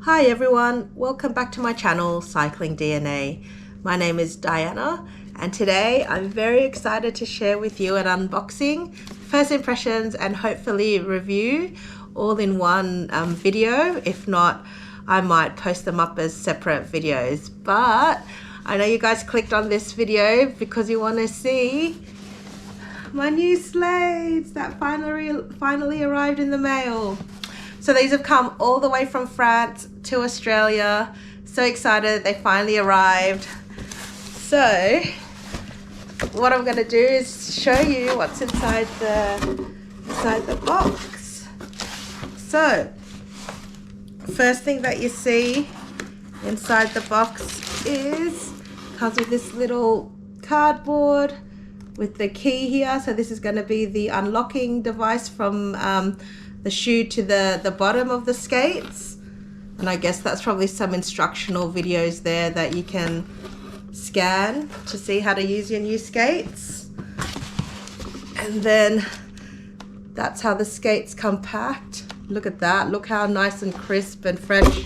Hi everyone, welcome back to my channel Cycling DNA. My name is Diana and today I'm very excited to share with you an unboxing, first impressions and hopefully review all in one video. If not, I might post them up as separate videos, but I know you guys clicked on this video because you want to see my new Slades that finally arrived in the mail. So these have come all the way from France to Australia. So excited they finally arrived. So what I'm going to do is show you what's inside the box. So first thing that you see inside the box comes with this little cardboard with the key here. So this is going to be the unlocking device from the shoe to the bottom of the skates. And I guess that's probably some instructional videos there that you can scan to see how to use your new skates. And then that's how the skates come packed. Look at that. Look how nice and crisp and fresh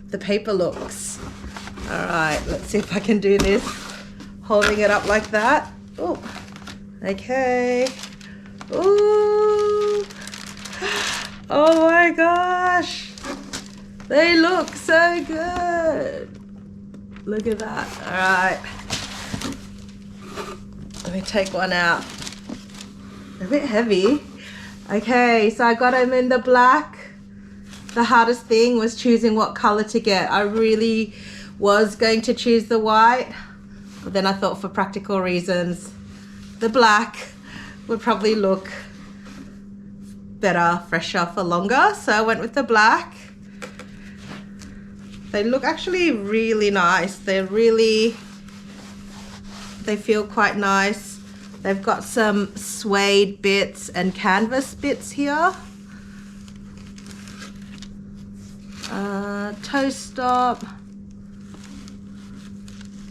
the paper looks. All right, let's see if I can do this. Holding it up like that. Oh, okay. Ooh. Oh my gosh. They look so good. Look at that. All right. Let me take one out. They're a bit heavy. Okay, so I got them in the black. The hardest thing was choosing what color to get. I really was going to choose the white, but then I thought for practical reasons, the black would probably look better, fresher for longer. So I went with the black. They look actually really nice. They feel quite nice. They've got some suede bits and canvas bits here. Toe stop.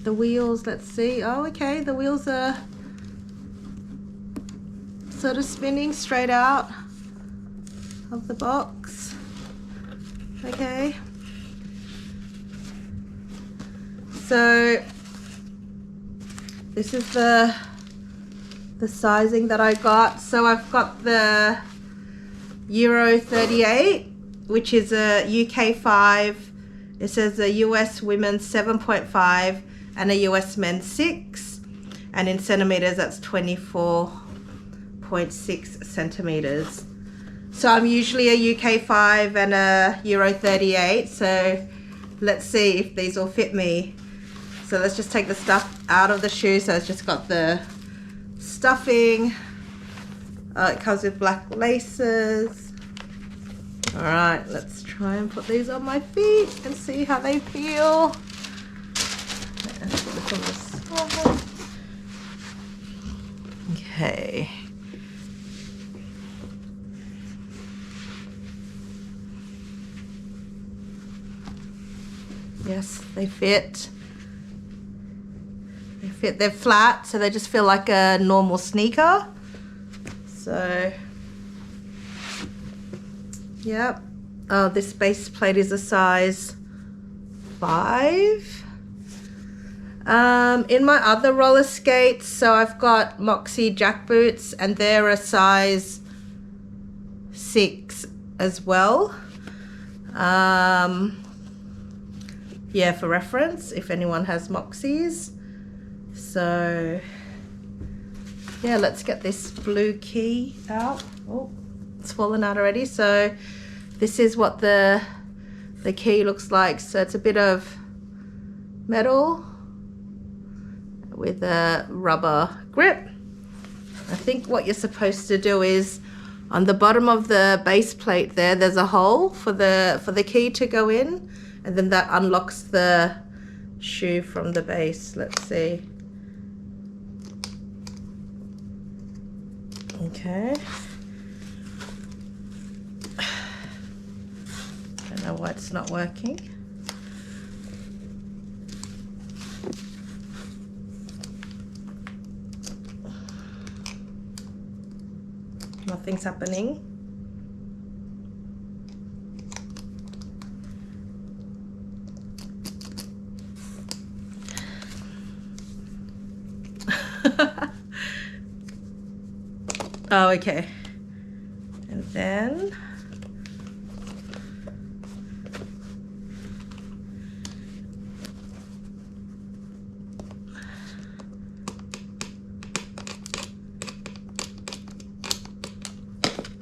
The wheels, let's see. Oh, okay, the wheels are sort of spinning straight out of the box. Okay. So this is the sizing that I got. So I've got the Euro 38, which is a UK 5. It says a US women's 7.5 and a US men's 6. And in centimeters, that's 24.6 centimeters. So I'm usually a UK 5 and a Euro 38. So let's see if these will fit me. So let's just take the stuff out of the shoe. So it's just got the stuffing. It comes with black laces. All right, let's try and put these on my feet and see how they feel. Look on the side. Okay. Yes, they fit. They're flat, so they just feel like a normal sneaker. So, yep. Oh, this base plate is a size 5. In my other roller skates, so I've got Moxie jack boots, and they're a size 6 as well. Yeah, for reference, if anyone has Moxies. So yeah, let's get this blue key out. Oh, it's fallen out already. So this is what the key looks like. So it's a bit of metal with a rubber grip. I think what you're supposed to do is on the bottom of the base plate there's a hole for the key to go in, and then that unlocks the shoe from the base. Let's see. Okay. Don't know why it's not working. Nothing's happening. Oh, okay. And then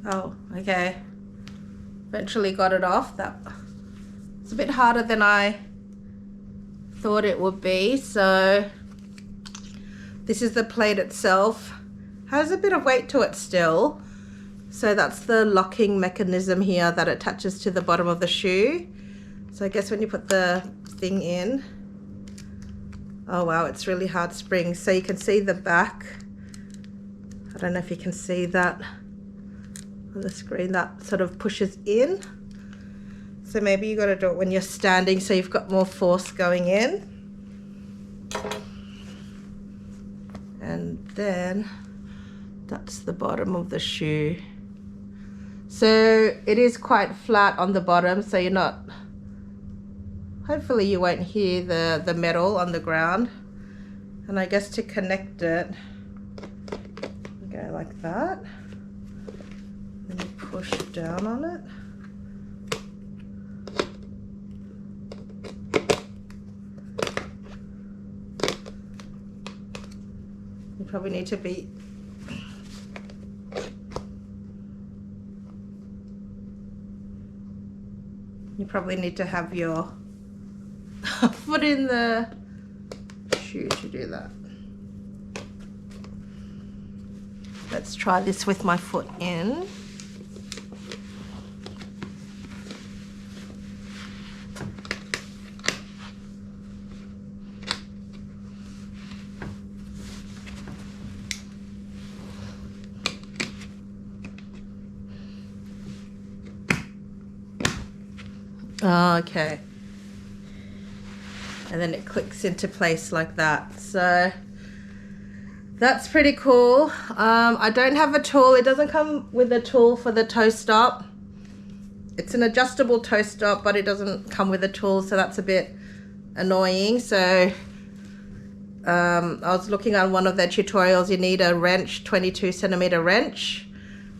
oh, okay. Eventually got it off. It's a bit harder than I thought it would be. So this is the plate itself. Has a bit of weight to it still. So that's the locking mechanism here that attaches to the bottom of the shoe. So I guess when you put the thing in, oh wow, it's really hard springs. So you can see the back. I don't know if you can see that on the screen, that sort of pushes in. So maybe you got to do it when you're standing so you've got more force going in. And then that's the bottom of the shoe. So it is quite flat on the bottom, so you're not, hopefully you won't hear the metal on the ground. And I guess to connect it, go like that. Then you push down on it. You probably need to be have your foot in the shoe to do that. Let's try this with my foot in. Okay, and then it clicks into place like that. So that's pretty cool. I don't have a tool. It doesn't come with a tool for the toe stop. It's an adjustable toe stop, but it doesn't come with a tool, so that's a bit annoying. So I was looking at one of their tutorials. You need a wrench, 22 centimeter wrench.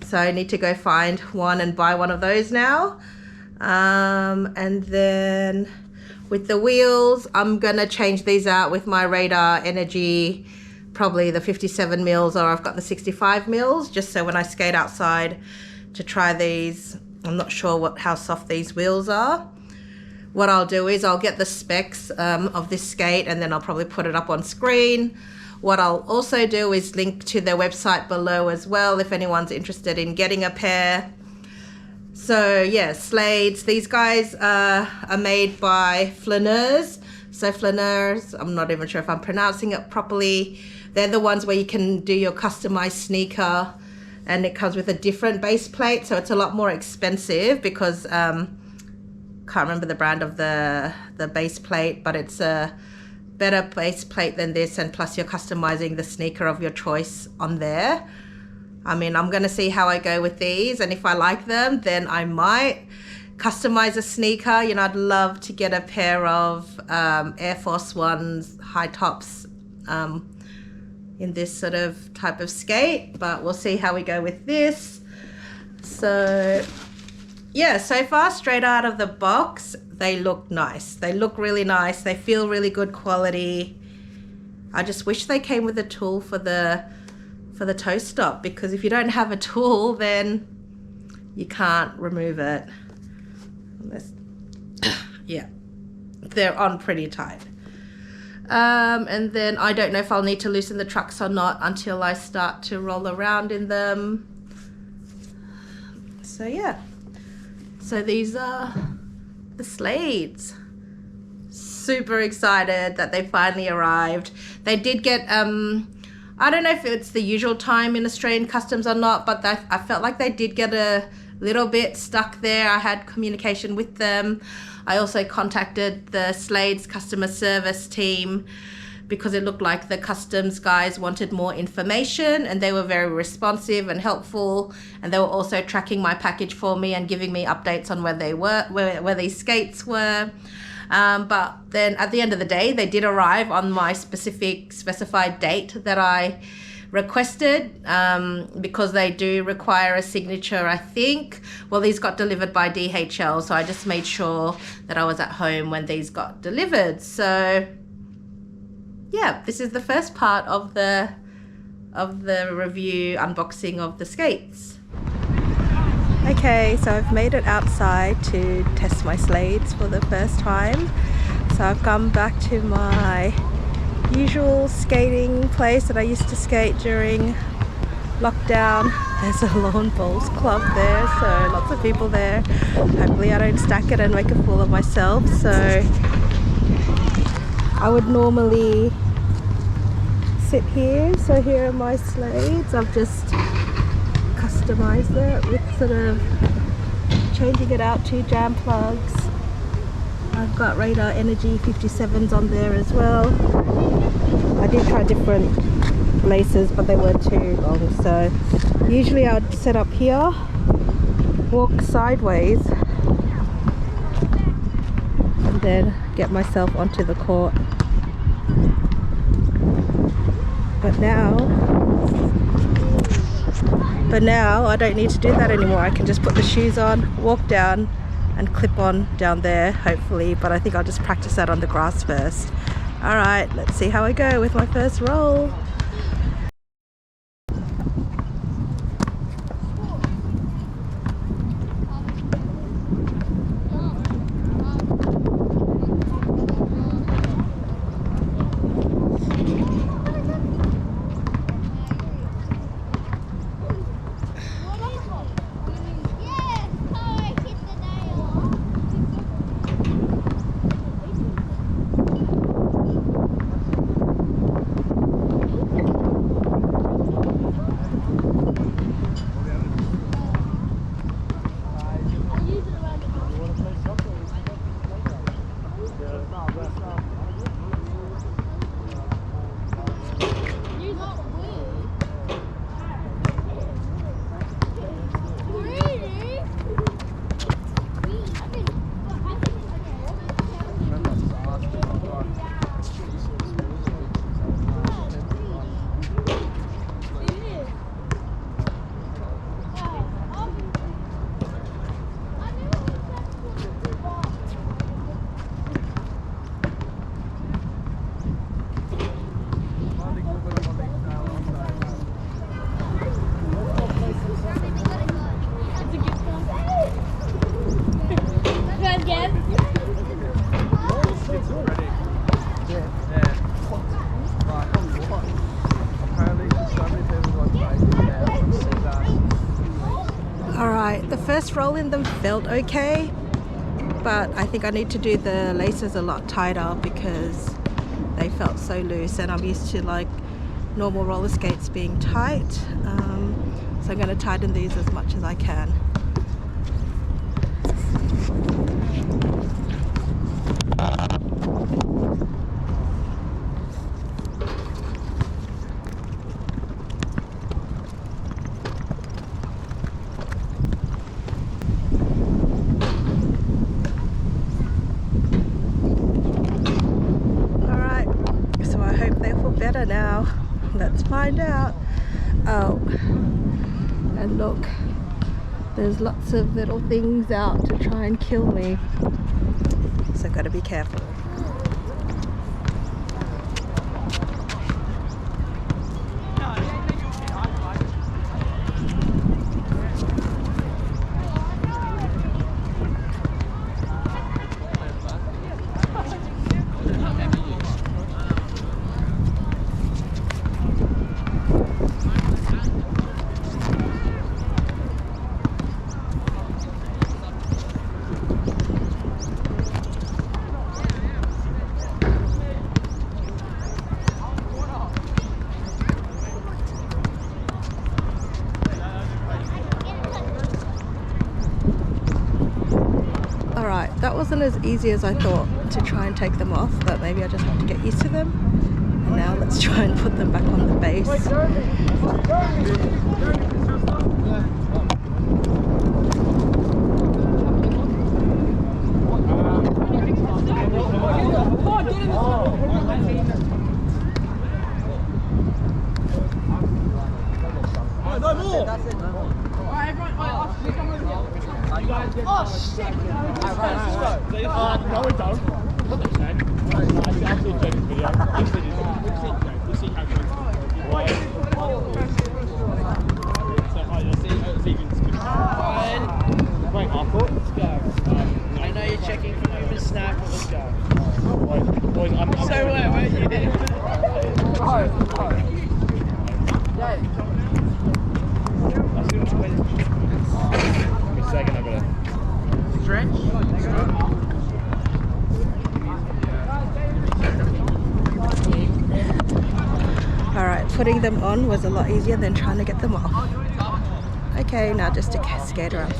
So I need to go find one and buy one of those now. And then with the wheels, I'm gonna change these out with my Radar Energy, probably the 57 mils, or I've got the 65 mils, just so when I skate outside to try these, I'm not sure how soft these wheels are. What I'll do is I'll get the specs of this skate, and then I'll probably put it up on screen. What I'll also do is link to their website below as well if anyone's interested in getting a pair. So yeah, Slades, these guys are made by Flaneurz. So Flaneurz, I'm not even sure if I'm pronouncing it properly. They're the ones where you can do your customized sneaker, and it comes with a different base plate, so it's a lot more expensive because can't remember the brand of the base plate, but it's a better base plate than this, and plus you're customizing the sneaker of your choice on there. I mean, I'm gonna see how I go with these, and if I like them, then I might customize a sneaker. You know, I'd love to get a pair of Air Force Ones high tops in this sort of type of skate, but we'll see how we go with this. So yeah, so far straight out of the box, they look nice. They look really nice. They feel really good quality. I just wish they came with a tool for the toe stop, because if you don't have a tool, then you can't remove it. Yeah, they're on pretty tight. And then I don't know if I'll need to loosen the trucks or not until I start to roll around in them. So yeah, so these are the Slades. Super excited that they finally arrived. They did get I don't know if it's the usual time in Australian customs or not, but I felt like they did get a little bit stuck there. I had communication with them. I also contacted the Slades customer service team because it looked like the customs guys wanted more information, and they were very responsive and helpful, and they were also tracking my package for me and giving me updates on where they were, where these skates were. But then at the end of the day, they did arrive on my specified date that I requested because they do require a signature, I think. Well, these got delivered by DHL, so I just made sure that I was at home when these got delivered. So yeah, this is the first part of the review unboxing of the skates. Okay, so I've made it outside to test my Slades for the first time. So I've come back to my usual skating place that I used to skate during lockdown. There's a lawn bowls club there, so lots of people there. Hopefully I don't stack it and make a fool of myself. So I would normally sit here. So here are my Slades. I've just customized it with sort of changing it out to jam plugs. I've got Radar Energy 57s on there as well. I did try different laces, but they were too long. So usually I would set up here, walk sideways, and then get myself onto the court. But now I don't need to do that anymore. I can just put the shoes on, walk down and clip on down there, hopefully. But I think I'll just practice that on the grass first. All right, let's see how I go with my first roll. The first roll in them felt okay, but I think I need to do the laces a lot tighter because they felt so loose, and I'm used to like normal roller skates being tight. So I'm going to tighten these as much as I can. Better now. Let's find out. Oh, and look, there's lots of little things out to try and kill me, so I've got to be careful. That wasn't as easy as I thought to try and take them off, but maybe I just have to get used to them. And now let's try and put them back on the base. No, we don't. What they say? I've seen James' video. We'll see how it goes. Right, half court. Let's go. I know you're checking for movement snap, but let's go. Boys, I'm So where were you? Give me a second, I'm gonna Stretch. Alright, putting them on was a lot easier than trying to get them off. Okay, now just to cascade around.